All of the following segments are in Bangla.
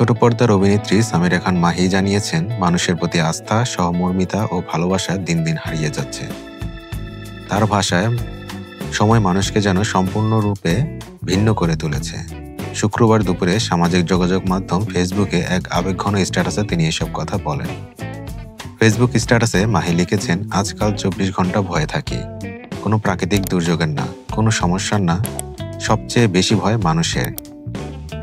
ছোট পর্দার অভিনেত্রী সামিরা খান মাহি জানিয়েছেন, মানুষের প্রতি আস্থা, সহমর্মিতা ও ভালোবাসা দিন দিন হারিয়ে যাচ্ছে। তার ভাষায়, সময় মানুষকে যেন সম্পূর্ণরূপে ভিন্ন করে তুলেছে। শুক্রবার দুপুরে সামাজিক যোগাযোগ মাধ্যম ফেসবুকে এক আবেগঘন স্ট্যাটাসে তিনি এসব কথা বলেন। ফেসবুক স্ট্যাটাসে মাহি লিখেছেন, আজকাল 24 ঘন্টা ভয়ে থাকি, কোনো প্রাকৃতিক দুর্যোগের না, কোনো সমস্যার না, সবচেয়ে বেশি ভয় মানুষের।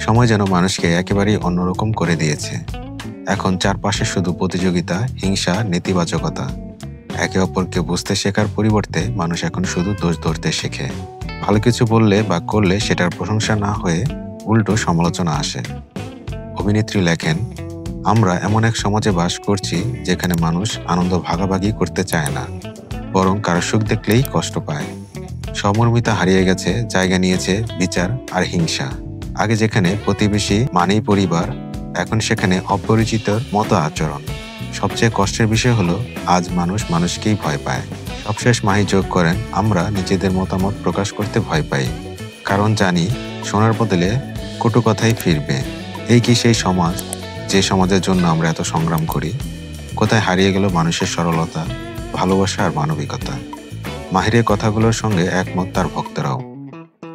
সময় যেন মানুষকে একেবারেই অন্যরকম করে দিয়েছে। এখন চারপাশে শুধু প্রতিযোগিতা, হিংসা, নেতিবাচকতা। একে অপরকে বুঝতে শেখার পরিবর্তে মানুষ এখন শুধু দোষ ধরতে শেখে। ভালো কিছু বললে বা করলে সেটার প্রশংসা না হয়ে উল্টো সমালোচনা আসে। অভিনেত্রী লেখেন, আমরা এমন এক সমাজে বাস করছি যেখানে মানুষ আনন্দ ভাগাভাগি করতে চায় না, বরং কারো সুখ দেখলেই কষ্ট পায়। সমর্মিতা হারিয়ে গেছে, জায়গা নিয়েছে বিচার আর হিংসা। আগে যেখানে প্রতিবেশী মানেই পরিবার, এখন সেখানে অপরিচিতর মতো আচরণ। সবচেয়ে কষ্টের বিষয় হলো, আজ মানুষ মানুষকেই ভয় পায়। সবশেষ মাহি যোগ করেন, আমরা নিজেদের মতামত প্রকাশ করতে ভয় পাই, কারণ জানি শোনার বদলে কটু কথাই ফিরবে। এই কি সেই সমাজ, যে সমাজের জন্য আমরা এত সংগ্রাম করি? কোথায় হারিয়ে গেল মানুষের সরলতা, ভালোবাসা আর মানবিকতা? মাহিরের কথাগুলোর সঙ্গে একমত তার ভক্তরাও,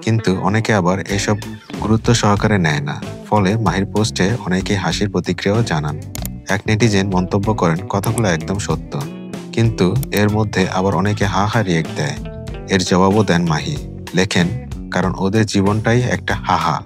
কিন্তু অনেকে আবার এসব গুরুত্ব সহকারে নেয় না। ফলে মাহির পোস্টে অনেকে হাসির প্রতিক্রিয়াও জানান। এক নেটিজেন মন্তব্য করেন, কথাগুলো একদম সত্য, কিন্তু এর মধ্যে আবার অনেকে হা রিয়েক্ট দেয়। এর জবাবও দেন মাহি, লেখেন, কারণ ওদের জীবনটাই একটা হাহা।